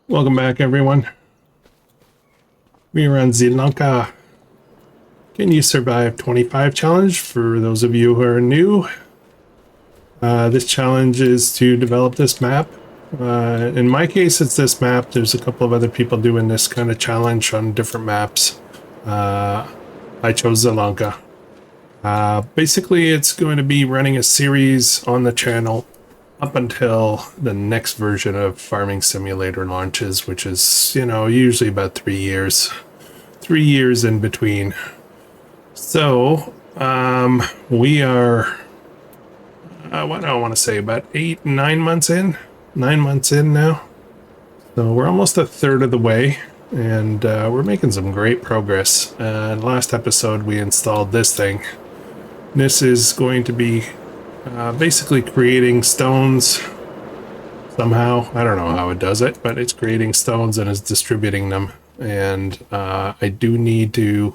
Welcome back, everyone. We are on Zielonka. Can you survive 25 challenge? For those of you who are new, this challenge is to develop this map. In my case, it's this map. There's a couple of other people doing this kind of challenge on different maps. I chose Zielonka. Basically, it's going to be running a series on the channel up until the next version of Farming Simulator launches, which is, you know, usually about 3 years. 3 years in between. So, we are, what do I want to say, about 9 months in? 9 months in now. So we're almost a third of the way, and we're making some great progress. Last episode, we installed this thing. This is going to be basically creating stones somehow. I don't know how it does it, but it's creating stones and is distributing them. And I do need to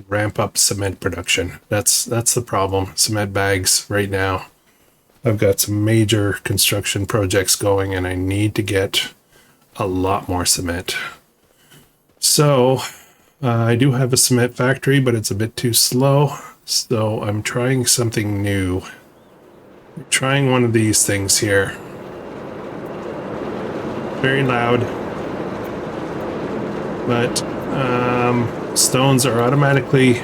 ramp up cement production. That's the problem. Cement bags right now. I've got some major construction projects going and I need to get a lot more cement. So I do have a cement factory, but it's a bit too slow. So I'm trying something new. I'm trying one of these things here. Very loud. But stones are automatically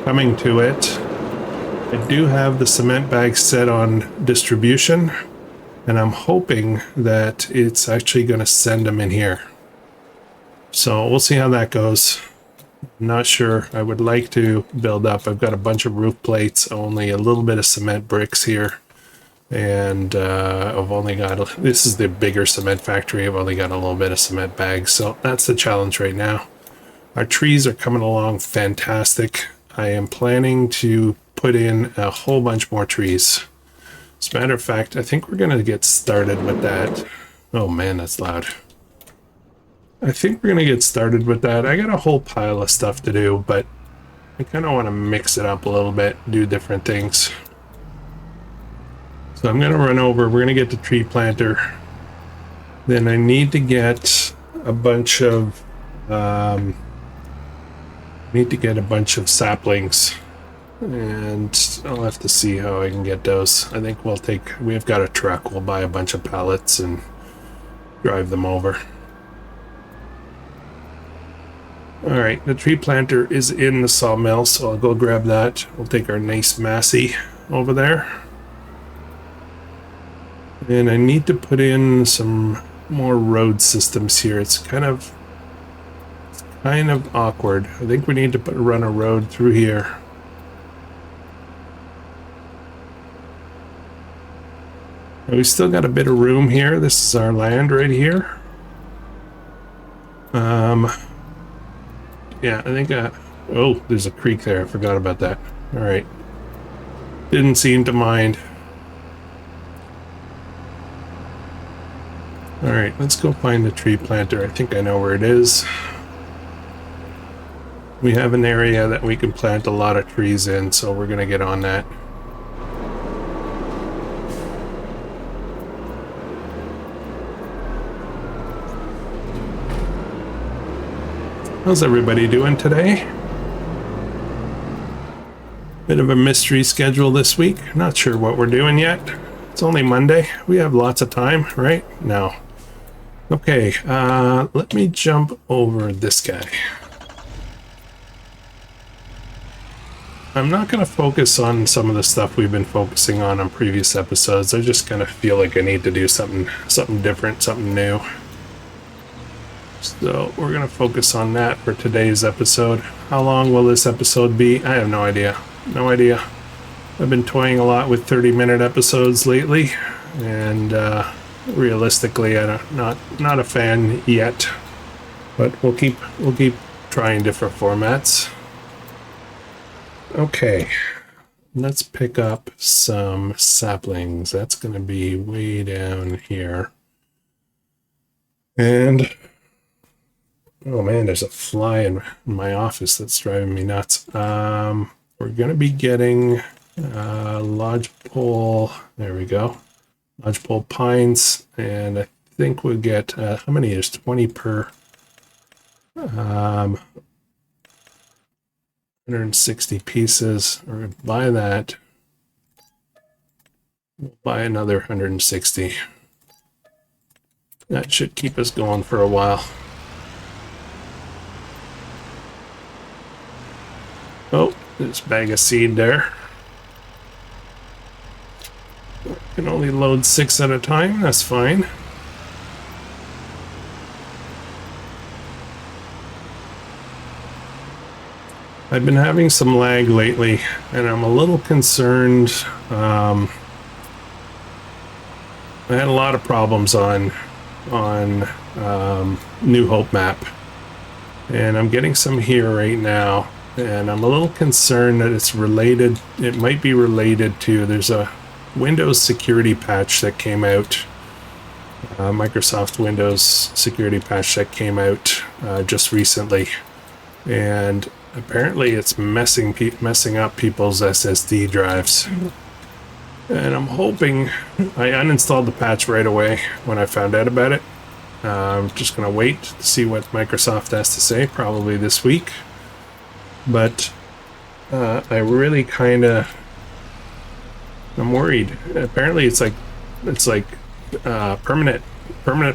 coming to it. I do have the cement bag set on distribution, and I'm hoping that it's actually going to send them in here. So we'll see how that goes. Not sure. I would like to build up. I've got a bunch of roof plates, only a little bit of cement bricks here. And I've only got, this is the bigger cement factory. I've only got a little bit of cement bags. So that's the challenge right now. Our trees are coming along fantastic. I am planning to put in a whole bunch more trees. As a matter of fact, I think we're going to get started with that. Oh man, that's loud. I think we're going to get started with that. I got a whole pile of stuff to do, but I kind of want to mix it up a little bit, do different things. So I'm going to run over, we're going to get the tree planter. Then I need to get a bunch of, saplings. And I'll have to see how I can get those. I think we've got a truck, we'll buy a bunch of pallets and drive them over. Alright, the tree planter is in the sawmill, so I'll go grab that. We'll take our nice Massey over there. And I need to put in some more road systems here. It's kind of awkward. I think we need to run a road through here. And we still got a bit of room here. This is our land right here. Yeah, I think oh, there's a creek there. I forgot about that. All right. Didn't seem to mind. All right, let's go find the tree planter. I think I know where it is. We have an area that we can plant a lot of trees in, so we're gonna get on that. How's everybody doing today? Bit of a mystery schedule this week. Not sure what we're doing yet. It's only Monday. We have lots of time, right? No. Okay, let me jump over this guy. I'm not going to focus on some of the stuff we've been focusing on previous episodes. I just kind of feel like I need to do something different, something new. So we're going to focus on that for today's episode. How long will this episode be? I have no idea. No idea. I've been toying a lot with 30-minute episodes lately, and realistically, I'm not a fan yet. But we'll keep trying different formats. Okay, let's pick up some saplings. That's going to be way down here. And oh man, there's a fly in my office that's driving me nuts. We're going to be getting lodgepole. There we go. Lodgepole pines, and I think we'll get, how many is 20 per? 160 pieces. We're going to buy that. We'll buy another 160. That should keep us going for a while. Oh, there's a bag of seed there. I can only load 6 at a time, that's fine. I've been having some lag lately, and I'm a little concerned. I had a lot of problems on New Hope map, and I'm getting some here right now, and I'm a little concerned that it's related. It might be related to, there's a Windows security patch that came out, Microsoft Windows security patch that came out just recently, and apparently it's messing up people's SSD drives. And I'm hoping, I uninstalled the patch right away when I found out about it. I'm just going to wait to see what Microsoft has to say, probably this week. But I really kind of, I'm worried. Apparently it's like permanent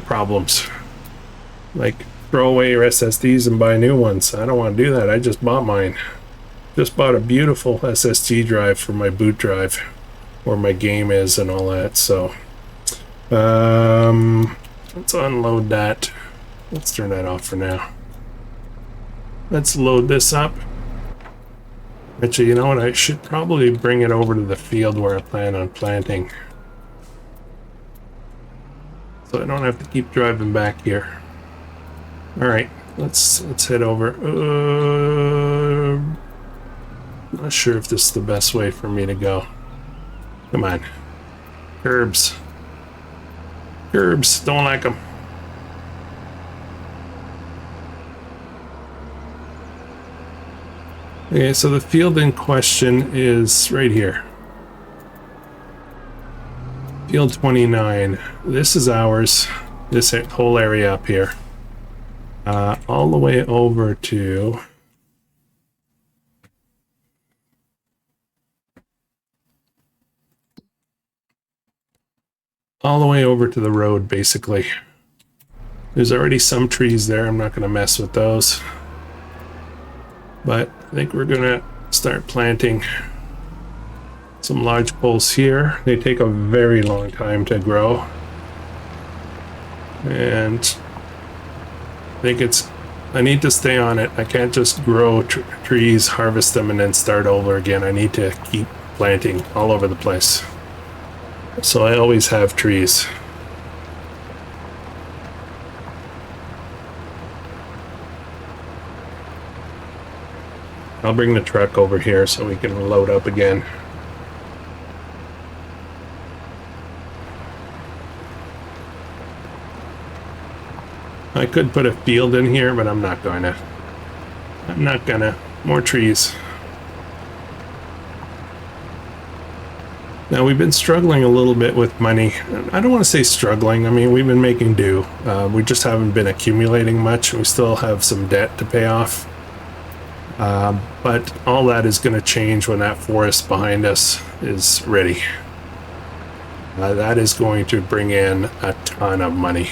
problems. Like, throw away your SSDs and buy new ones. I don't want to do that. I just bought mine. Just bought a beautiful SSD drive for my boot drive, where my game is and all that. So let's unload that. Let's turn that off for now. Let's load this up. Actually, you know what? I should probably bring it over to the field where I plan on planting, so I don't have to keep driving back here. All right, let's head over. Not sure if this is the best way for me to go. Come on, curbs, don't like them. Okay, so the field in question is right here. Field 29. This is ours. This whole area up here. All the way over to the road, basically. There's already some trees there. I'm not going to mess with those. But I think we're going to start planting some large poles here. They take a very long time to grow. And I need to stay on it. I can't just grow trees, harvest them, and then start over again. I need to keep planting all over the place. So I always have trees. I'll bring the truck over here so we can load up again. I could put a field in here, but I'm not gonna. More trees. Now, we've been struggling a little bit with money. I don't want to say struggling. I mean, we've been making do. We just haven't been accumulating much. We still have some debt to pay off. But all that is going to change when that forest behind us is ready. That is going to bring in a ton of money.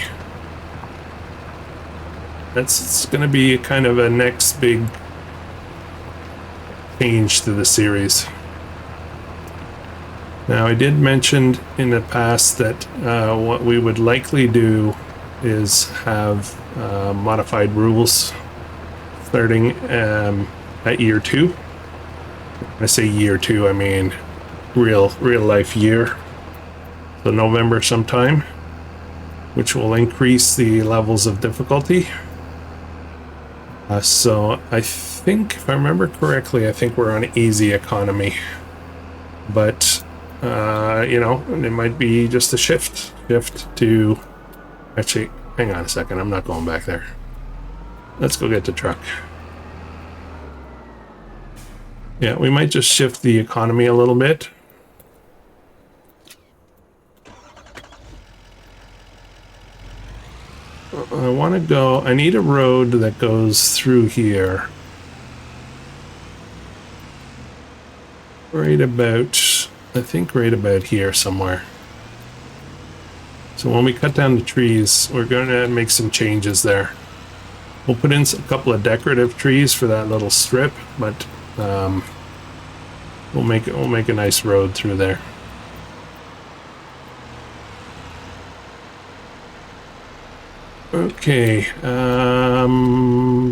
It's going to be kind of a next big change to the series. Now, I did mention in the past that what we would likely do is have modified rules starting at year 2. When I say year 2, I mean real life year. So November sometime, which will increase the levels of difficulty. So I think, if I remember correctly, I think we're on easy economy. But, you know, it might be just a shift to... Actually, hang on a second. I'm not going back there. Let's go get the truck. Yeah, we might just shift the economy a little bit. I want to go, I need a road that goes through here. Right about, I think right about here somewhere. So when we cut down the trees, we're going to make some changes there. We'll put in a couple of decorative trees for that little strip, but we'll make a nice road through there. Okay,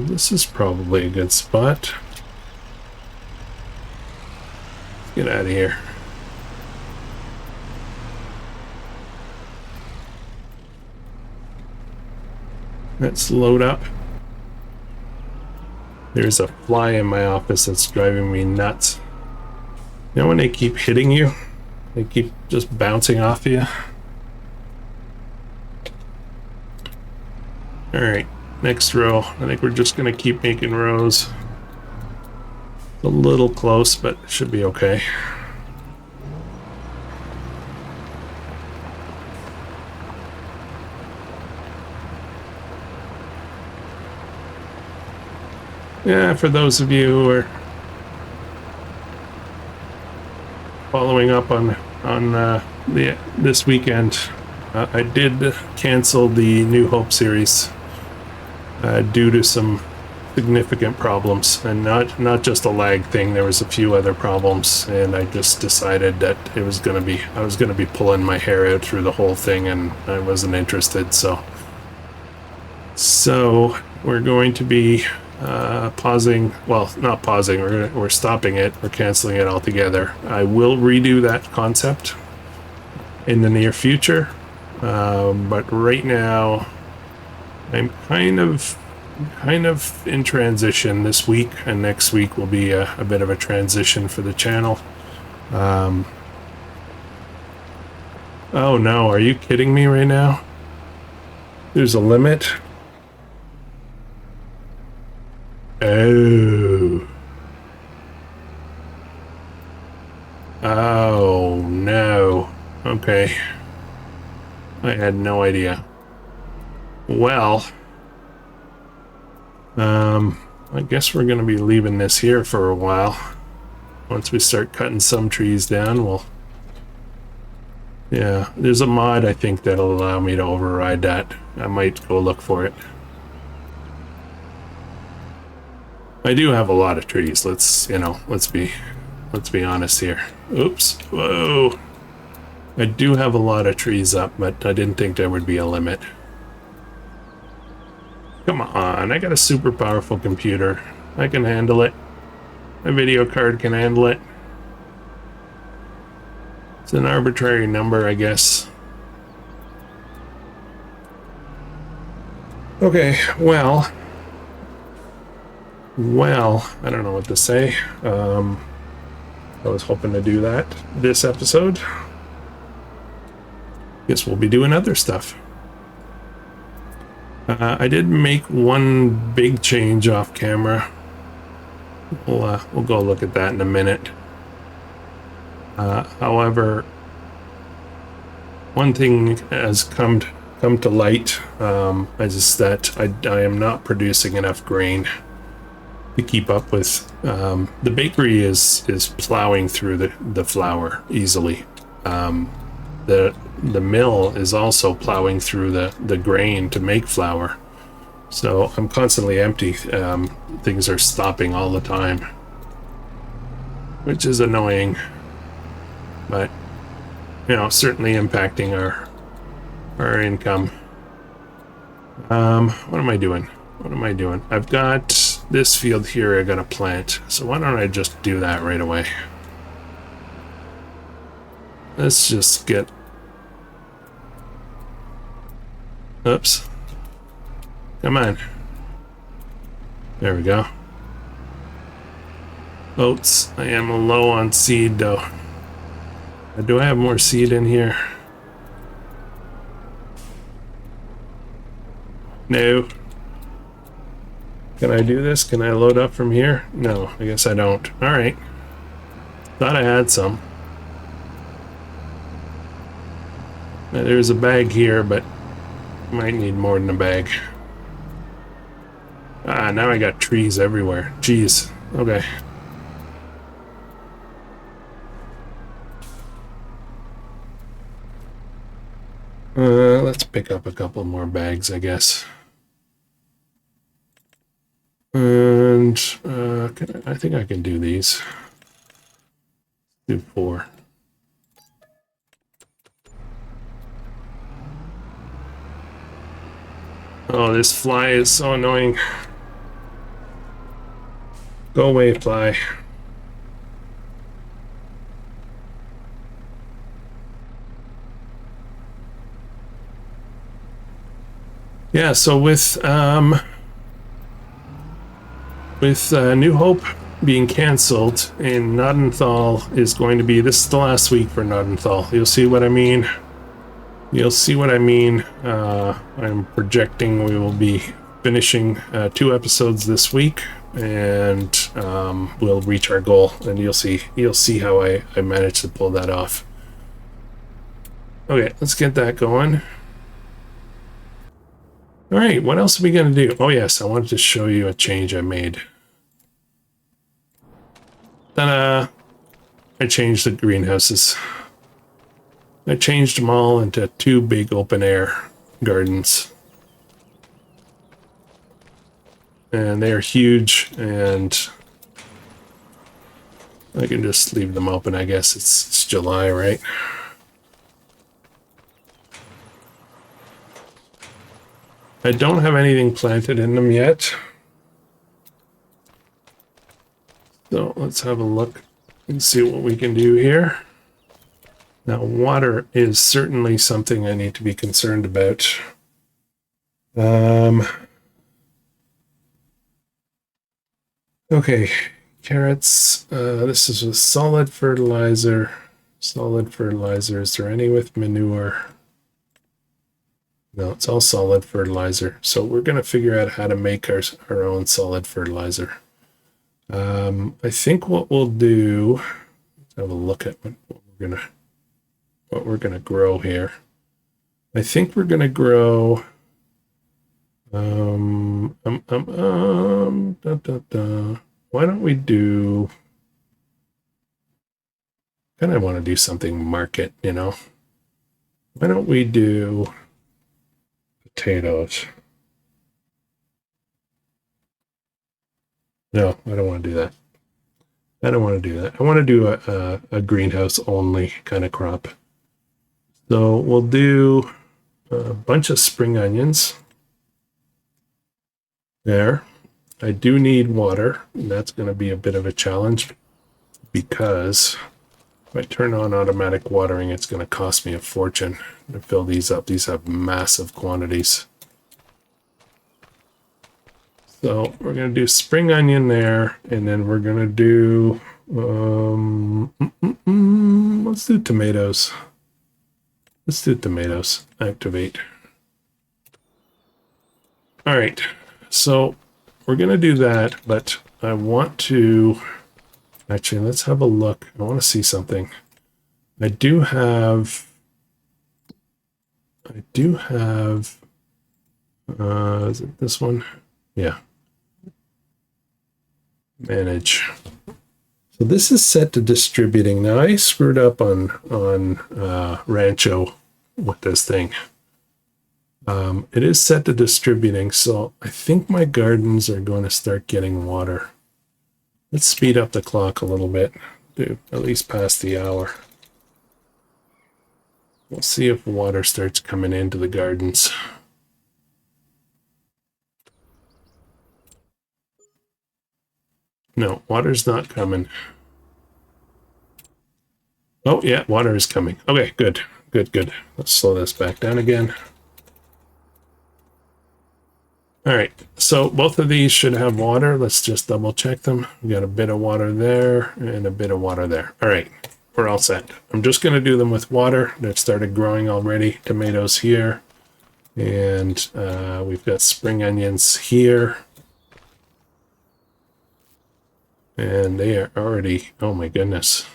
this is probably a good spot. Get out of here. Let's load up. There's a fly in my office that's driving me nuts. You know when they keep hitting you? They keep just bouncing off you? Alright, next row. I think we're just going to keep making rows. It's a little close, but it should be okay. Yeah, for those of you who are following up on this weekend, I did cancel the New Hope series due to some significant problems, and not just a lag thing. There was a few other problems, and I just decided that I was gonna be pulling my hair out through the whole thing, and I wasn't interested. So we're going to be pausing. Well, not pausing. We're stopping it. We're canceling it altogether. I will redo that concept in the near future, but right now I'm kind of in transition. This week and next week will be a bit of a transition for the channel. Oh no, are you kidding me right now? There's a limit. Oh. Oh no. Okay. I had no idea. Well, I guess we're going to be leaving this here for a while. Once we start cutting some trees down, yeah, there's a mod I think that'll allow me to override that. I might go look for it. I do have a lot of trees. Let's be honest here. Oops. Whoa. I do have a lot of trees up, but I didn't think there would be a limit. Come on, I got a super powerful computer. I can handle it. My video card can handle it. It's an arbitrary number, I guess. Okay, well, I don't know what to say. I was hoping to do that this episode. Guess we'll be doing other stuff. I did make one big change off camera. We'll go look at that in a minute. However, one thing has come to light is that I am not producing enough grain to keep up with. The bakery is plowing through the flour easily. The mill is also plowing through the grain to make flour. So I'm constantly empty. Things are stopping all the time, which is annoying, but certainly impacting our income. What am I doing? I've got this field here I gotta plant, so why don't I just do that right away? Let's just get... Oops. Come on. There we go. Oats. I am low on seed, though. Do I have more seed in here? No. Can I do this? Can I load up from here? No, I guess I don't. Alright. Thought I had some. Now, there's a bag here, but Might need more than a bag. Ah, now I got trees everywhere. Jeez. Okay. Let's pick up a couple more bags, I guess. And I think I can do these. Do 4. Oh, this fly is so annoying. Go away, fly. Yeah, so with New Hope being cancelled and Nordenthal is going to be, this is the last week for Nordenthal. You'll see what I mean. You'll see what I mean. I'm projecting we will be finishing 2 episodes this week, and we'll reach our goal. And you'll see how I managed to pull that off. Okay, let's get that going. All right, what else are we going to do? Oh yes, I wanted to show you a change I made. Ta-da! I changed the greenhouses. I changed them all into 2 big open-air gardens. And they are huge, and I can just leave them open. I guess it's July, right? I don't have anything planted in them yet. So let's have a look and see what we can do here. Now, water is certainly something I need to be concerned about. Okay, carrots. This is a solid fertilizer. Solid fertilizer. Is there any with manure? No, it's all solid fertilizer. So we're going to figure out how to make our own solid fertilizer. I think what we'll do, let's have a look at what we're gonna grow here. I think we're gonna grow why don't we do, kind of want to do something market, you know. Why don't we do potatoes? No, I don't want to do that. I don't want to do that. I want to do a greenhouse only kind of crop. So we'll do a bunch of spring onions. There. I do need water, and that's going to be a bit of a challenge because if I turn on automatic watering, it's going to cost me a fortune to fill these up. These have massive quantities. So we're going to do spring onion there, and then we're going to do, let's do tomatoes. Let's do tomatoes. Activate. All right, so we're going to do that, but I want to, actually, let's have a look. I want to see something. I do have, is it this one? Yeah. Manage. So this is set to distributing. Now I screwed up on Rancho with this thing. It is set to distributing, so I think my gardens are going to start getting water. Let's speed up the clock a little bit to at least past the hour. We'll see if water starts coming into the gardens. No, water's not coming. Oh, yeah, water is coming. Okay, good, good, good. Let's slow this back down again. All right, so both of these should have water. Let's just double check them. We got a bit of water there and a bit of water there. All right, we're all set. I'm just going to do them with water. They've started growing already. Tomatoes here. And we've got spring onions here. And they are already, oh my goodness.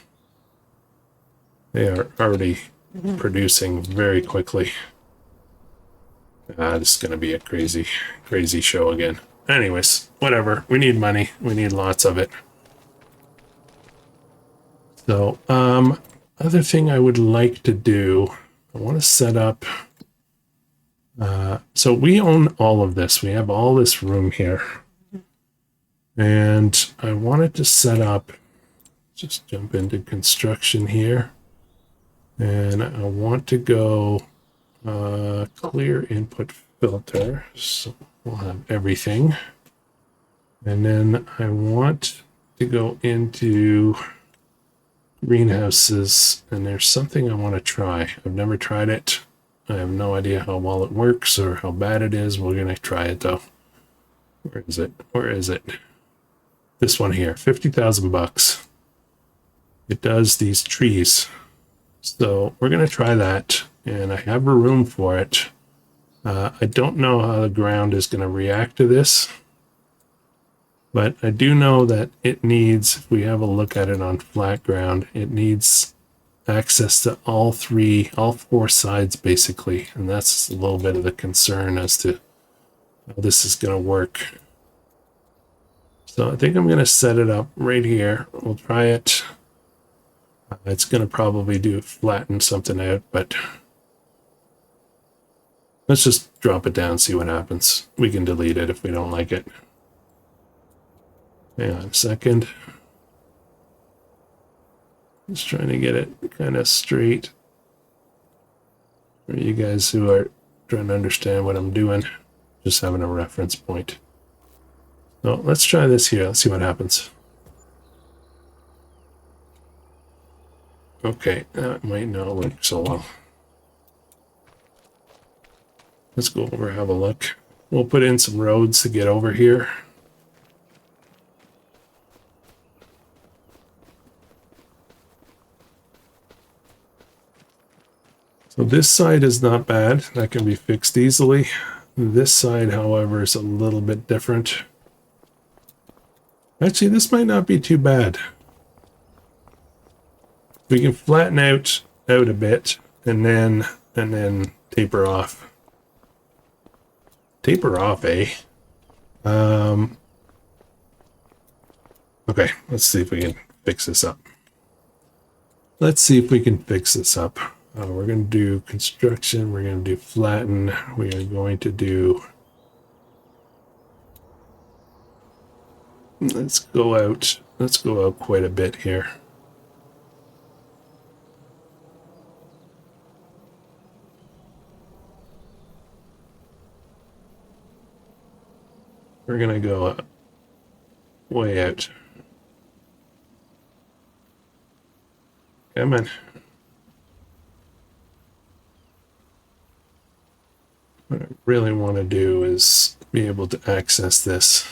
They are already producing very quickly. This is going to be a crazy, crazy show again. Anyways, whatever. We need money. We need lots of it. So, other thing I would like to do, I want to set up, so we own all of this. We have all this room here. And I wanted to set up, just jump into construction here. And I want to go clear input filter. So we'll have everything. And then I want to go into greenhouses, and there's something I want to try. I've never tried it. I have no idea how well it works or how bad it is. We're going to try it though. Where is it? Where is it? This one here, 50,000 bucks. It does these trees. So we're going to try that, and I have a room for it. I don't know how the ground is going to react to this, but I do know that it needs, if we have a look at it on flat ground, it needs access to all four sides basically, and that's a little bit of the concern as to how this is going to work. So I think I'm going to set it up right here. We'll try it. It's going to probably flatten something out, but let's just drop it down, see what happens. We can delete it if we don't like it. Hang on a second. Just trying to get it kind of straight for you guys who are trying to understand what I'm doing. Just having a reference point. So let's try this here. Let's see what happens. Okay, that might not work so well. Let's go over, have a look. We'll put in some roads to get over here. So this side is not bad. That can be fixed easily. This side, however, is a little bit different. Actually, this might not be too bad. We can flatten out a bit and then taper off. Taper off, eh? Okay, let's see if we can fix this up. Let's see if we can fix this up. We're going to do construction. We're going to do flatten. We are going to do... Let's go out quite a bit here. We're going to go way out. Come on. What I really want to do is be able to access this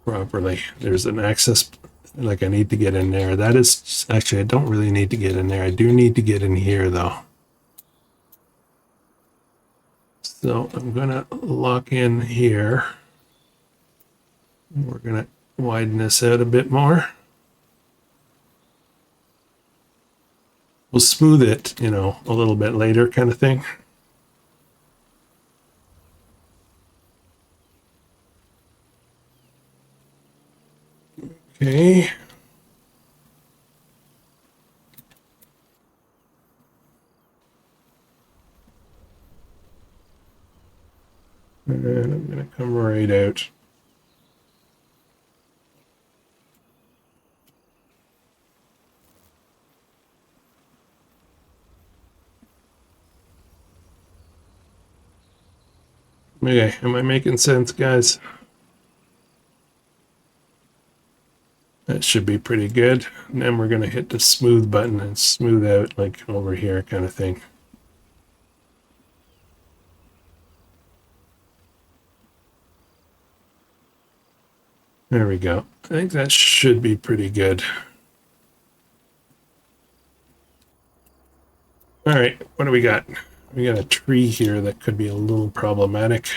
properly. There's an access, like I need to get in there. That is, actually, I don't really need to get in there. I do need to get in here though. So I'm going to lock in here. We're going to widen this out a bit more. We'll smooth it, you know, a little bit later kind of thing. Okay. And I'm going to come right out. Okay, am I making sense, guys? That should be pretty good. And then we're going to hit the smooth button and smooth out like over here kind of thing. There we go. I think that should be pretty good. All right, what do we got? We got a tree here that could be a little problematic.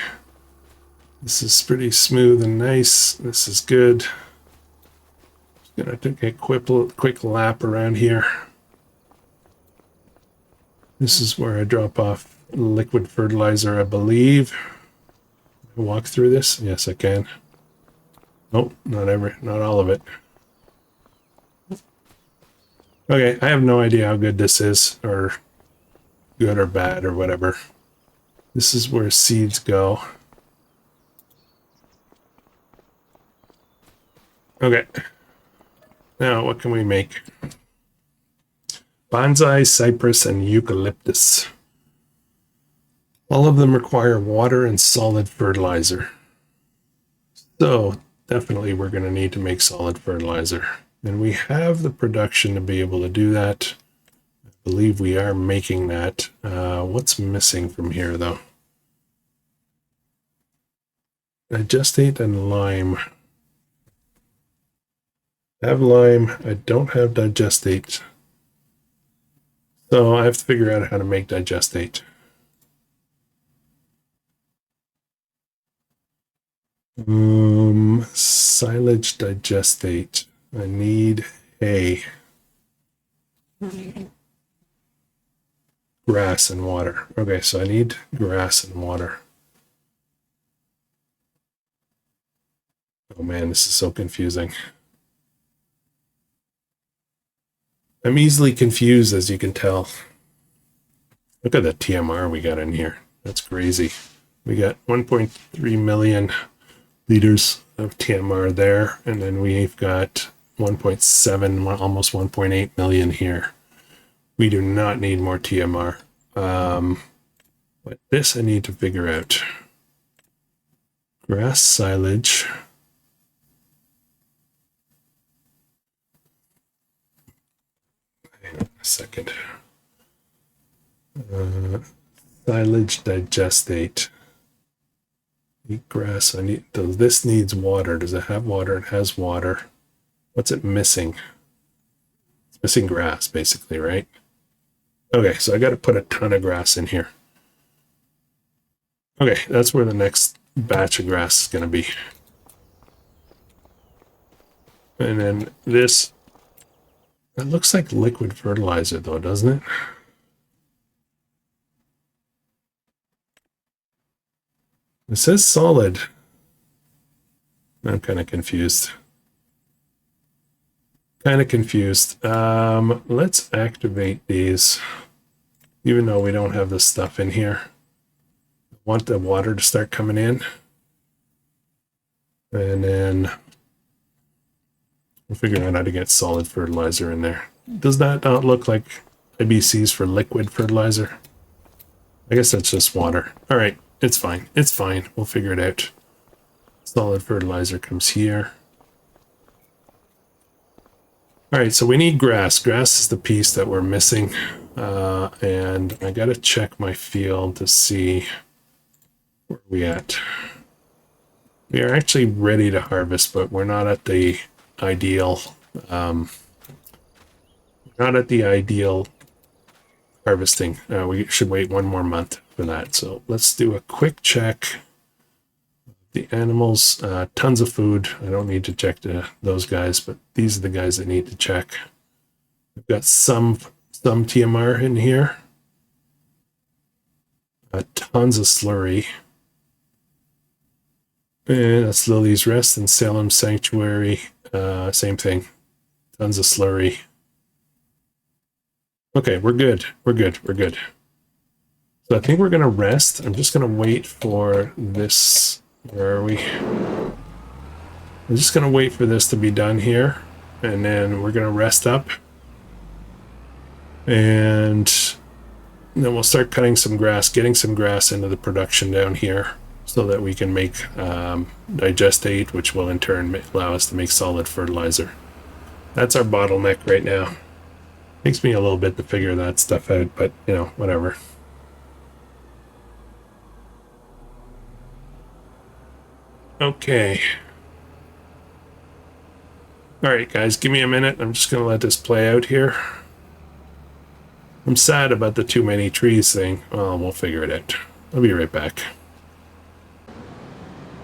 This is pretty smooth and nice. This is good. Just gonna take a quick lap around here. This is where I drop off liquid fertilizer, I believe. Walk through this? Yes, I can. Nope, not all of it. Okay, I have no idea how good this is, or good or bad or whatever. This is where seeds go. Okay. Now, what can we make? Bonsai, cypress, and eucalyptus. All of them require water and solid fertilizer. So, definitely we're going to need to make solid fertilizer. And we have the production to be able to do that. I believe we are making that. What's missing from here, though? Digestate and lime. I have lime. I don't have digestate. So I have to figure out how to make digestate. Silage digestate. I need hay. Grass and water. Okay, so I need grass and water. Oh man, this is so confusing. I'm easily confused, as you can tell. Look at the TMR we got in here. That's crazy. We got 1.3 million liters of TMR there, and then we've got 1.7, almost 1.8 million here. We do not need more TMR. But this I need to figure out. Grass silage. Hang on a second. Silage digestate. Grass. I need. This needs water. Does it have water? It has water. What's it missing? It's missing grass, basically, right? Okay, so I got to put a ton of grass in here. Okay, that's where the next batch of grass is going to be. And then this. It looks like liquid fertilizer, though, doesn't it? It says solid. I'm kind of confused. Let's activate these, even though we don't have the stuff in here. I want the water to start coming in. And then we'll figure out how to get solid fertilizer in there. Does that not look like IBCs for liquid fertilizer? I guess that's just water. All right. It's fine. It's fine. We'll figure it out. Solid fertilizer comes here. All right, so we need grass. Grass is the piece that we're missing. And I got to check my field to see where we at. We are actually ready to harvest, but we're not at the ideal harvesting. We should wait one more month for that. So let's do a quick check. The animals, tons of food. I don't need to check those guys, but these are the guys that need to check. We've got some TMR in here. Tons of slurry. And that's Lily's Rest and Salem Sanctuary. Same thing. Tons of slurry. Okay, we're good. We're good. We're good. So I think we're going to rest. I'm just going to wait for this. Where are we? I'm just going to wait for this to be done here. And then we're going to rest up. And then we'll start cutting some grass, getting some grass into the production down here so that we can make digestate, which will in turn allow us to make solid fertilizer. That's our bottleneck right now. Takes me a little bit to figure that stuff out, but, you know, whatever. Okay. All right, guys, give me a minute. I'm just going to let this play out here. I'm sad about the too many trees thing. Well, we'll figure it out. I'll be right back.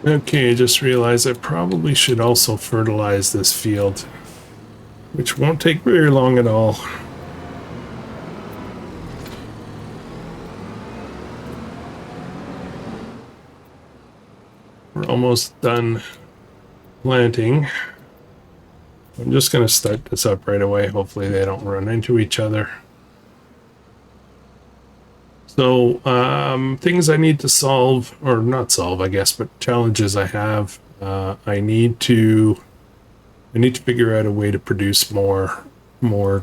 Okay, just realized I probably should also fertilize this field, which won't take very long at all. We're almost done planting. I'm just going to start this up right away. Hopefully they don't run into each other. So things I need to solve, or not solve, I guess, but challenges I have. I need to figure out a way to produce more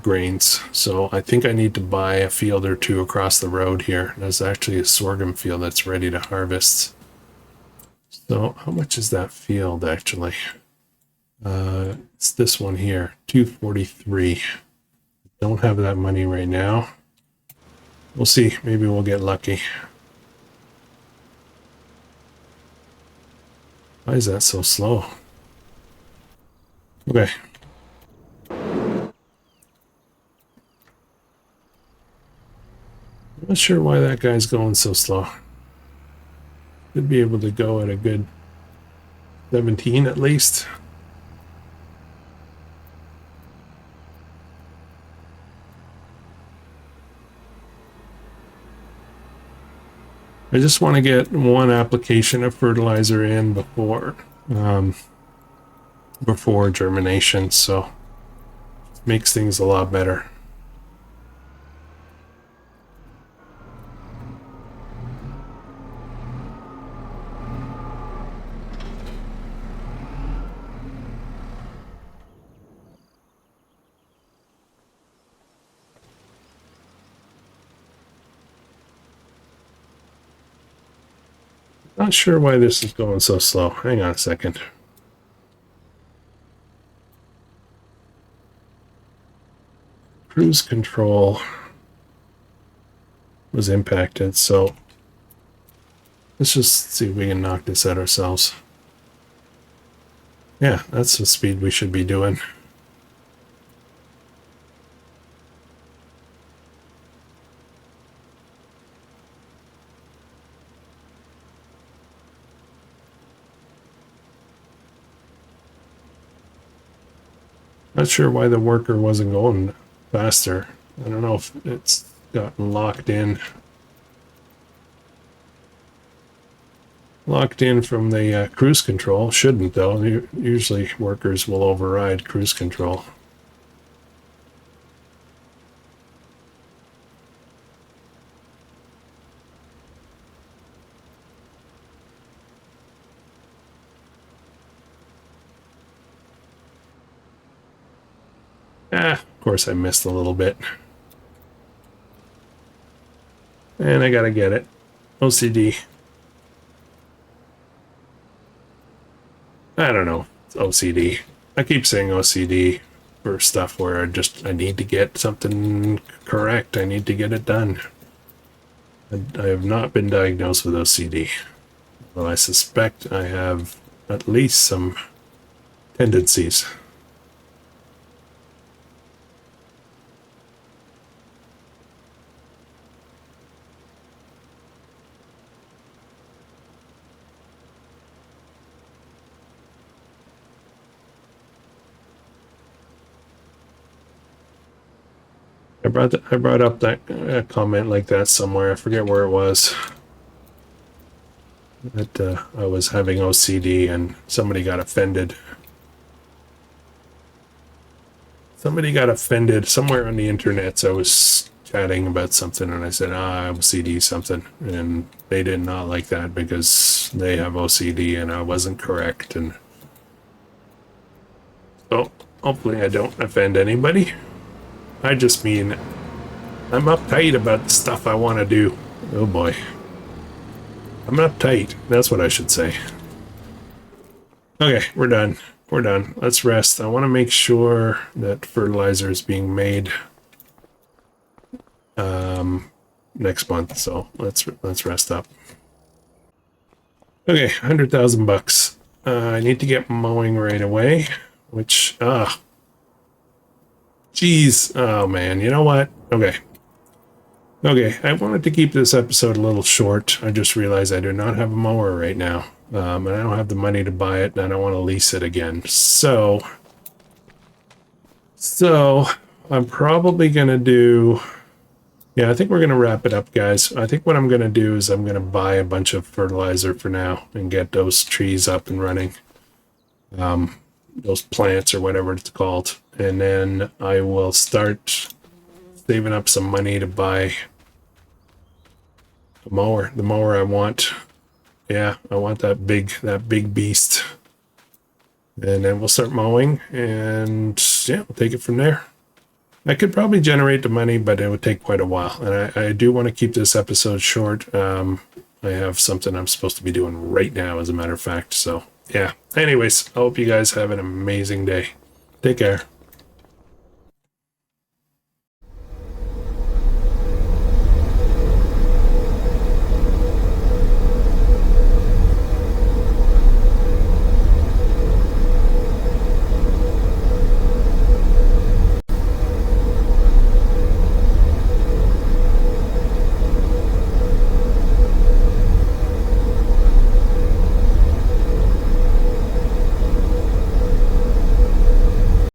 grains. So I think I need to buy a field or two across the road here. There's actually a sorghum field that's ready to harvest. So how much is that field actually? It's this one here, 243. Don't have that money right now. We'll see. Maybe we'll get lucky. Why is that so slow? Okay. I'm not sure why that guy's going so slow. Should be able to go at a good 17 at least. I just want to get one application of fertilizer in before germination, so it makes things a lot better. Not sure why this is going so slow. Hang on a second. Cruise control was impacted, so let's just see if we can knock this out ourselves. Yeah, that's the speed we should be doing. Not sure why the worker wasn't going faster. I don't know if it's gotten locked in from the cruise control. Shouldn't though. Usually workers will override cruise control. Of course I missed a little bit. And I gotta get it. OCD. I don't know. It's OCD. I keep saying OCD for stuff where I need to get something correct. I need to get it done. I have not been diagnosed with OCD. Well, I suspect I have at least some tendencies. I brought up that comment like that somewhere. I forget where it was. That I was having OCD and somebody got offended. Somebody got offended somewhere on the internet. So I was chatting about something and I said, OCD something. And they did not like that because they have OCD and I wasn't correct. And so hopefully I don't offend anybody. I just mean I'm uptight about the stuff I want to do. Oh boy. I'm uptight. That's what I should say. Okay, we're done. We're done. Let's rest. I want to make sure that fertilizer is being made next month. So let's rest up. Okay, 100,000 bucks. I need to get mowing right away, which Jeez. Oh, man. You know what? Okay. Okay. I wanted to keep this episode a little short. I just realized I do not have a mower right now. And I don't have the money to buy it, and I don't want to lease it again. So I'm probably going to do Yeah, I think we're going to wrap it up, guys. I think what I'm going to do is I'm going to buy a bunch of fertilizer for now and get those trees up and running. Those plants or whatever it's called. And then I will start saving up some money to buy a mower. The mower I want. Yeah, I want that big beast. And then we'll start mowing, and yeah, we'll take it from there. I could probably generate the money, but it would take quite a while. And I do want to keep this episode short. I have something I'm supposed to be doing right now, as a matter of fact. So yeah. Anyways, I hope you guys have an amazing day. Take care.